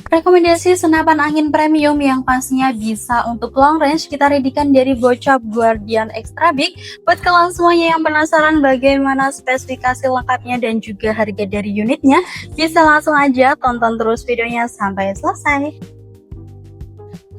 Rekomendasi senapan angin premium yang pastinya bisa untuk long range kita readykan dari Bochop Guardian Extra Big. Buat kalian semuanya yang penasaran bagaimana spesifikasi lengkapnya dan juga harga dari unitnya, bisa langsung aja tonton terus videonya sampai selesai.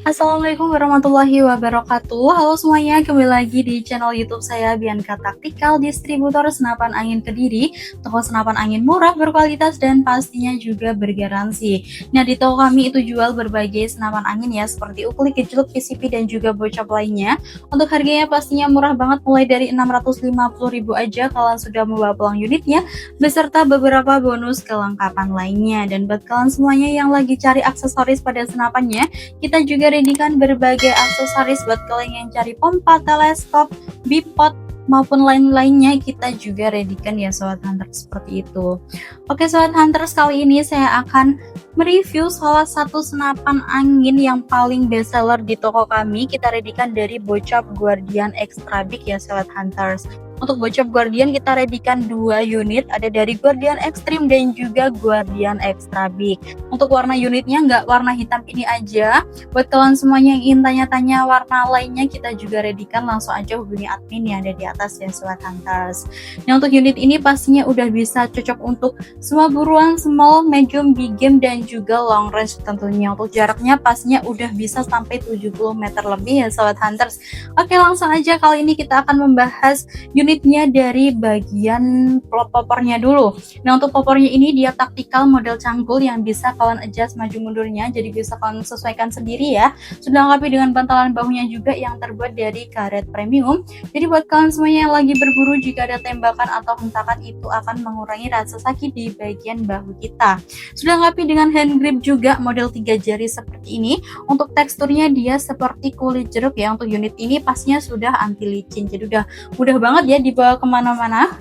Assalamualaikum warahmatullahi wabarakatuh. Halo semuanya, kembali lagi di channel YouTube saya Bianca Taktikal, distributor senapan angin Kediri, toko senapan angin murah, berkualitas dan pastinya juga bergaransi. Nah, di toko kami itu jual berbagai senapan angin ya, seperti uklik, gejluk, PCP dan juga Bochop lainnya. Untuk harganya pastinya murah banget, mulai dari 650.000 aja kalian sudah membawa pulang unitnya beserta beberapa bonus kelengkapan lainnya. Dan buat kalian semuanya yang lagi cari aksesoris pada senapannya, kita juga readykan berbagai aksesoris buat kalian yang cari pompa, teleskop, bipod maupun lain-lainnya. Kita juga readykan ya Sobat Hunter, seperti itu. Oke Sobat Hunter, kali ini saya akan mereview salah satu senapan angin yang paling best seller di toko kami. Kita readykan dari Bochop Guardian Extra Big ya Sobat Hunters. Untuk Bochop Guardian kita readykan 2 unit, ada dari Guardian Extreme dan juga Guardian Extra Big. Untuk warna unitnya nggak warna hitam ini aja. Buat kalian semuanya yang ingin tanya-tanya warna lainnya, kita juga readykan, langsung aja hubungi admin yang ada di atas ya Sobat Hunters. Nah, untuk unit ini pastinya udah bisa cocok untuk semua buruan small, medium, big game dan juga long range tentunya. Untuk jaraknya pastinya udah bisa sampai 70 meter lebih ya Sobat Hunters. Oke, langsung aja kali ini kita akan membahas unitnya dari bagian popornya dulu. Nah, untuk popornya ini dia taktikal model cangkul yang bisa kalian adjust maju mundurnya, jadi bisa kalian sesuaikan sendiri ya. Sudah lengkapi dengan bantalan bahunya juga yang terbuat dari karet premium. Jadi buat kalian semuanya yang lagi berburu, jika ada tembakan atau hentakan itu akan mengurangi rasa sakit di bagian bahu kita. Sudah lengkapi dengan hand grip juga model 3 jari seperti ini. Untuk teksturnya dia seperti kulit jeruk ya. Untuk unit ini pastinya sudah anti licin, jadi udah mudah banget ya dibawa kemana-mana.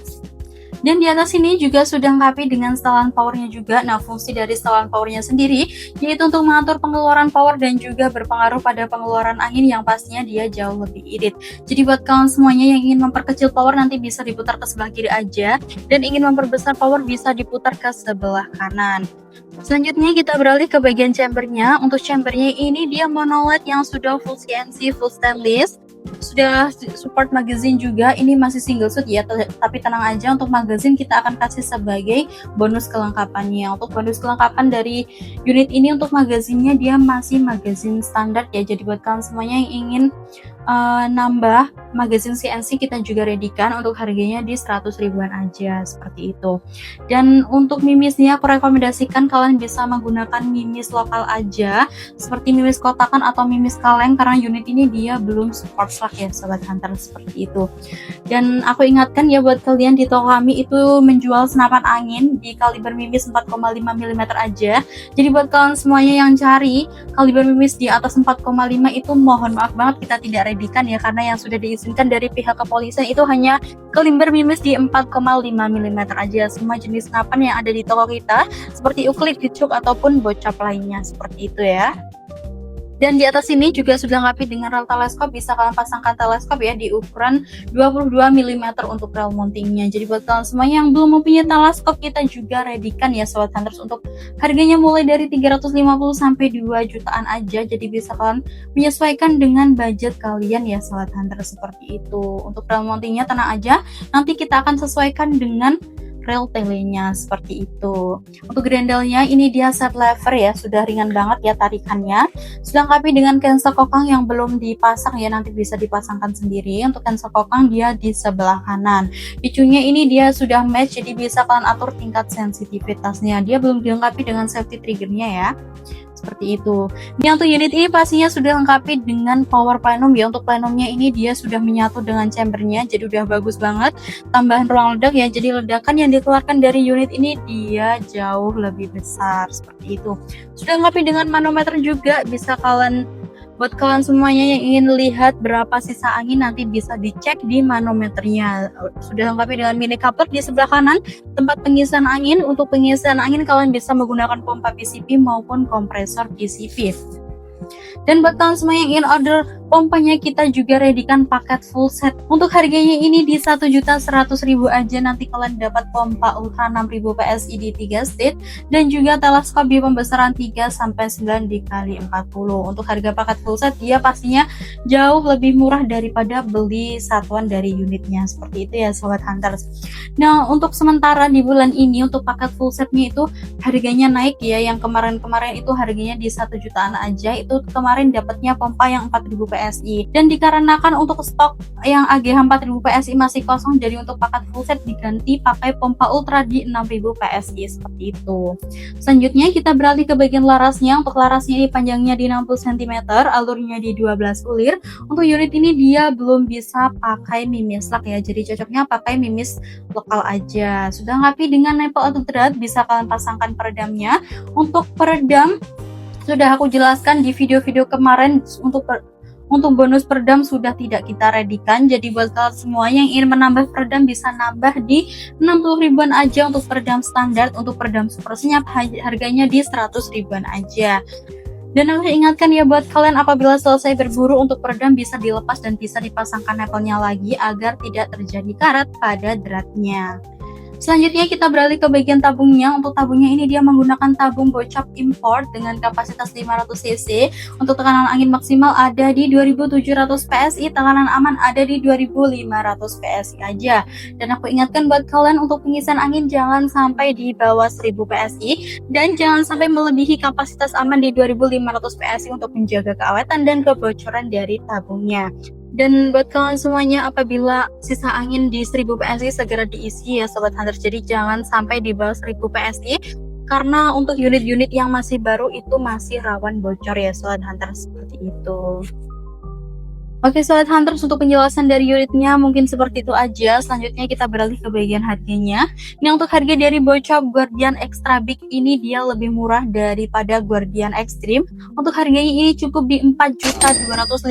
Dan di atas ini juga sudah lengkapi dengan setelan powernya juga. Nah, fungsi dari setelan powernya sendiri yaitu untuk mengatur pengeluaran power dan juga berpengaruh pada pengeluaran angin yang pastinya dia jauh lebih irit. Jadi buat kalian semuanya yang ingin memperkecil power nanti bisa diputar ke sebelah kiri aja, dan ingin memperbesar power bisa diputar ke sebelah kanan. Selanjutnya kita beralih ke bagian chambernya. Untuk chambernya ini dia monolith yang sudah full CNC, full stainless. Sudah support magazine juga, ini masih single shoot ya, tapi tenang aja, untuk magazine kita akan kasih sebagai bonus kelengkapannya. Untuk bonus kelengkapan dari unit ini, untuk magazinnya dia masih magazine standar ya, jadi buat kalian semuanya yang ingin nambah magazine CNC kita juga readykan, untuk harganya di 100 ribuan aja seperti itu. Dan untuk mimisnya aku rekomendasikan kalian bisa menggunakan mimis lokal aja, seperti mimis kotakan atau mimis kaleng, karena unit ini dia belum support slug ya Sobat Hunter, seperti itu. Dan aku ingatkan ya buat kalian, di toko kami itu menjual senapan angin di kaliber mimis 4,5 mm aja. Jadi buat kalian semuanya yang cari kaliber mimis di atas 4,5 itu mohon maaf banget kita tidak readykan ya, karena yang sudah diizinkan dari pihak kepolisian itu hanya kaliber mimis di 4,5 mm aja. Semua jenis senapan yang ada di toko kita seperti uklik, gecuk ataupun Bochop lainnya, seperti itu ya. Dan di atas ini juga sudah lengkapi dengan rel teleskop, bisa kalian pasangkan teleskop ya di ukuran 22 mm untuk rel mountingnya. Jadi buat kalian semua yang belum mempunyai teleskop, kita juga readykan ya Sobat Hunters. Untuk harganya mulai dari 350 sampai 2 jutaan aja, jadi bisa kalian menyesuaikan dengan budget kalian ya Sobat Hunters, seperti itu. Untuk rel mountingnya tenang aja, nanti kita akan sesuaikan dengan rel telenya, seperti itu. Untuk grendelnya ini dia set lever ya, sudah ringan banget ya tarikannya. Sudah lengkapi dengan cancel kokang yang belum dipasang ya, nanti bisa dipasangkan sendiri. Untuk cancel kokang dia di sebelah kanan. Picunya ini dia sudah match, jadi bisa kalian atur tingkat sensitivitasnya. Dia belum dilengkapi dengan safety triggernya ya, seperti itu. Ini untuk unit ini pastinya sudah lengkapi dengan power plenum ya. Untuk plenumnya ini dia sudah menyatu dengan chambernya, jadi udah bagus banget. Tambahan ruang ledak ya, jadi ledakan yang dikeluarkan dari unit ini dia jauh lebih besar, seperti itu. Sudah lengkapi dengan manometer juga, bisa kalian, buat kalian semuanya yang ingin lihat berapa sisa angin nanti bisa dicek di manometernya. Sudah lengkapi dengan mini coupler di sebelah kanan, tempat pengisian angin. Untuk pengisian angin kalian bisa menggunakan pompa PCP maupun kompresor PCP. Dan buat kalian semua yang ingin order pompanya kita juga readykan paket full set. Untuk harganya ini di 1.100.000 aja nanti kalian dapat pompa Ultra 6000 PSI di 3 state dan juga teleskop di pembesaran 3 sampai 9 dikali 40. Untuk harga paket full set dia pastinya jauh lebih murah daripada beli satuan dari unitnya. Seperti itu ya Sobat Hunters. Nah, untuk sementara di bulan ini untuk paket full setnya itu harganya naik ya. Yang kemarin-kemarin itu harganya di 1 jutaan aja. Itu kemarin dapatnya pompa yang 4000 PSI. Dan dikarenakan untuk stok yang AGH 4000 PSI masih kosong, jadi untuk paket full set diganti pakai pompa ultra di 6000 PSI seperti itu. Selanjutnya kita beralih ke bagian larasnya. Untuk larasnya ini panjangnya di 60 cm, alurnya di 12 ulir. Untuk unit ini dia belum bisa pakai mimis lock ya. Jadi cocoknya pakai mimis lokal aja. Sudah lengkapi dengan nempel atau thread, bisa kalian pasangkan peredamnya. Untuk peredam sudah aku jelaskan di video-video kemarin. Untuk bonus peredam sudah tidak kita readykan. Jadi buat kalian semua yang ingin menambah peredam bisa nambah di 60 ribuan aja untuk peredam standar. Untuk peredam super senyap harganya di 100 ribuan aja. Dan aku ingatkan ya buat kalian, apabila selesai berburu untuk peredam bisa dilepas dan bisa dipasangkan nempelnya lagi agar tidak terjadi karat pada dratnya. Selanjutnya kita beralih ke bagian tabungnya. Untuk tabungnya ini dia menggunakan tabung bocap import dengan kapasitas 500 cc. Untuk tekanan angin maksimal ada di 2700 PSI, tekanan aman ada di 2500 PSI aja. Dan aku ingatkan buat kalian untuk pengisian angin jangan sampai di bawah 1000 PSI dan jangan sampai melebihi kapasitas aman di 2500 PSI untuk menjaga keawetan dan kebocoran dari tabungnya. Dan buat kalian semuanya, apabila sisa angin di 1000 PSI segera diisi ya Sobat Hunters. Jadi jangan sampai di bawah 1000 PSI karena untuk unit-unit yang masih baru itu masih rawan bocor ya Sobat Hunters, seperti itu. Oke Sobat Hunters, untuk penjelasan dari unitnya mungkin seperti itu aja. Selanjutnya kita beralih ke bagian harganya. Ini untuk harga dari bocap Guardian Extra Big ini dia lebih murah daripada Guardian Extreme. Untuk harganya ini cukup di 4.250.000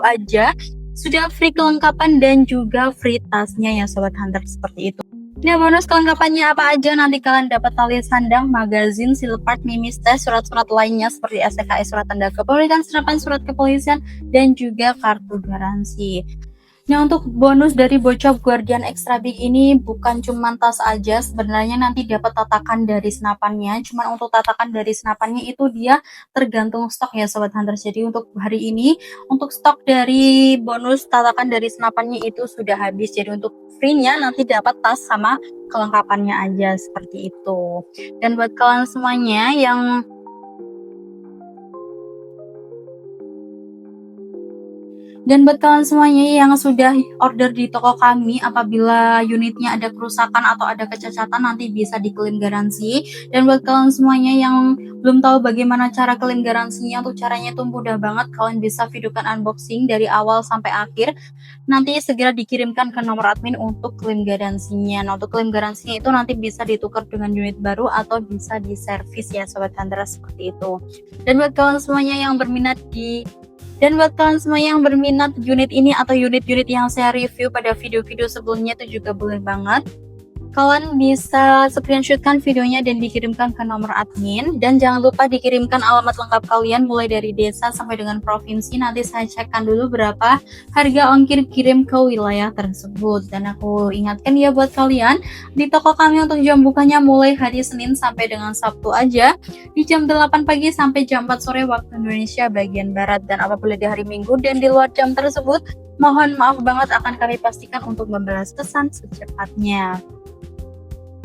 aja. Sudah free kelengkapan dan juga free tasnya ya Sobat Hunters, seperti itu. Nah, bonus kelengkapannya apa aja? Nanti kalian dapat tali sandang, magazin, seal part, mimis tes, surat-surat lainnya seperti STKS, surat tanda kepemilikan, senapan surat kepolisian, dan juga kartu garansi. Nah, untuk bonus dari bocap Guardian Extra Big ini bukan cuma tas aja, sebenarnya nanti dapat tatakan dari senapannya. Cuman untuk tatakan dari senapannya itu dia tergantung stok ya Sobat Hunters. Jadi untuk hari ini untuk stok dari bonus tatakan dari senapannya itu sudah habis. Jadi untuk free-nya nanti dapat tas sama kelengkapannya aja seperti itu. Dan buat kalian semuanya yang sudah order di toko kami, apabila unitnya ada kerusakan atau ada kecacatan nanti bisa diklaim garansi. Dan buat kalian semuanya yang belum tahu bagaimana cara klaim garansinya, untuk caranya itu mudah banget. Kalian bisa videokan unboxing dari awal sampai akhir. Nanti segera dikirimkan ke nomor admin untuk klaim garansinya. Nah, untuk klaim garansinya itu nanti bisa ditukar dengan unit baru atau bisa diservis ya Sobat Hunters, seperti itu. Dan buat kalian semuanya yang berminat unit ini atau unit-unit yang saya review pada video-video sebelumnya itu juga boleh banget. Kalian bisa screenshotkan videonya dan dikirimkan ke nomor admin. Dan jangan lupa dikirimkan alamat lengkap kalian mulai dari desa sampai dengan provinsi. Nanti saya cekkan dulu berapa harga ongkir kirim ke wilayah tersebut. Dan aku ingatkan ya buat kalian, di toko kami untuk jam bukanya mulai hari Senin sampai dengan Sabtu aja, di jam 8 pagi sampai jam 4 sore waktu Indonesia bagian Barat. Dan apabila di hari Minggu dan di luar jam tersebut, mohon maaf banget, akan kami pastikan untuk membalas pesan secepatnya.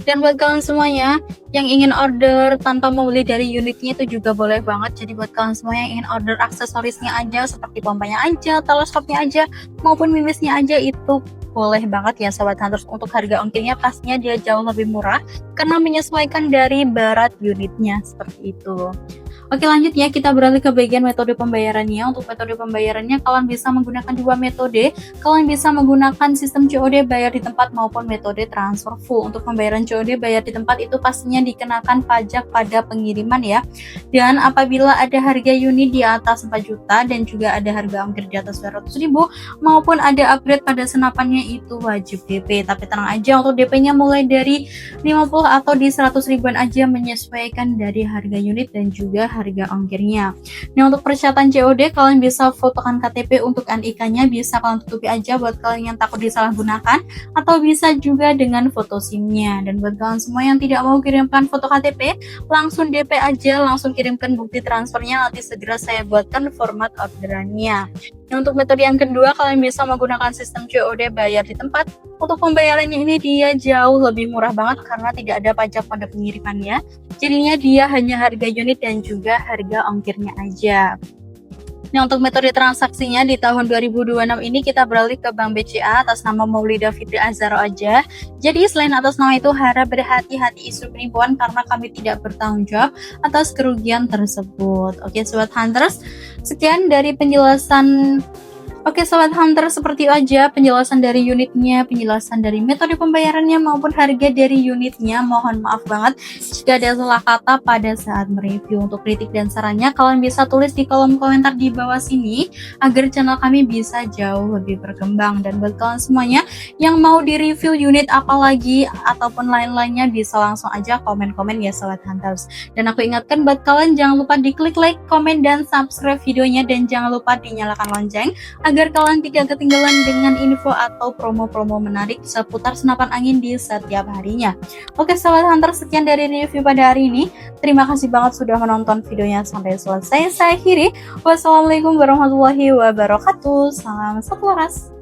Dan buat kalian semuanya yang ingin order tanpa membeli dari unitnya itu juga boleh banget. Jadi buat kalian semua yang ingin order aksesorisnya aja seperti pompanya aja, teleskopnya aja, maupun mimisnya aja itu boleh banget ya Sobat Hunters. Untuk harga ongkirnya pastinya dia jauh lebih murah karena menyesuaikan dari berat unitnya, seperti itu. Oke, lanjut ya, kita beralih ke bagian metode pembayarannya. Untuk metode pembayarannya kalian bisa menggunakan dua metode. Kalian bisa menggunakan sistem COD bayar di tempat maupun metode transfer full. Untuk pembayaran COD bayar di tempat itu pastinya dikenakan pajak pada pengiriman ya. Dan apabila ada harga unit di atas 4 juta dan juga ada harga ongkir di atas 200.000 maupun ada upgrade pada senapannya itu wajib DP. Tapi tenang aja, untuk DP-nya mulai dari 50 atau di 100 ribuan aja, menyesuaikan dari harga unit dan juga harga ongkirnya. Nah, untuk persyaratan COD kalian bisa fotokan KTP untuk NIK-nya, bisa kalian tutupi aja buat kalian yang takut disalahgunakan, atau bisa juga dengan foto SIM-nya. Dan buat kalian semua yang tidak mau kirimkan foto KTP, langsung DP aja, langsung kirimkan bukti transfernya, nanti segera saya buatkan format orderannya. Nah, untuk metode yang kedua, kalian bisa menggunakan sistem COD bayar di tempat. Untuk pembayarannya ini dia jauh lebih murah banget karena tidak ada pajak pada pengirimannya. Jadinya dia hanya harga unit dan juga harga ongkirnya aja. Nah, untuk metode transaksinya di tahun 2026 ini kita beralih ke Bank BCA atas nama Maulida Fitri Azharo aja. Jadi selain atas nama itu harap berhati-hati isu penipuan karena kami tidak bertanggung jawab atas kerugian tersebut. Oke Sobat Hunters, sekian dari penjelasan. Oke Sobat Hunter, seperti itu aja penjelasan dari unitnya, penjelasan dari metode pembayarannya maupun harga dari unitnya. Mohon maaf banget jika ada salah kata pada saat mereview. Untuk kritik dan sarannya kalian bisa tulis di kolom komentar di bawah sini agar channel kami bisa jauh lebih berkembang. Dan buat kalian semuanya yang mau di-review unit apalagi ataupun lain-lainnya bisa langsung aja komen-komen ya Sobat Hunters. Dan aku ingatkan buat kalian jangan lupa diklik like, komen, dan subscribe videonya, dan jangan lupa dinyalakan lonceng agar kalian tidak ketinggalan dengan info atau promo-promo menarik seputar senapan angin di setiap harinya. Oke Sobat Hunter, sekian dari review pada hari ini. Terima kasih banget sudah menonton videonya sampai selesai. Saya akhiri. Wassalamualaikum warahmatullahi wabarakatuh. Salam satu waras.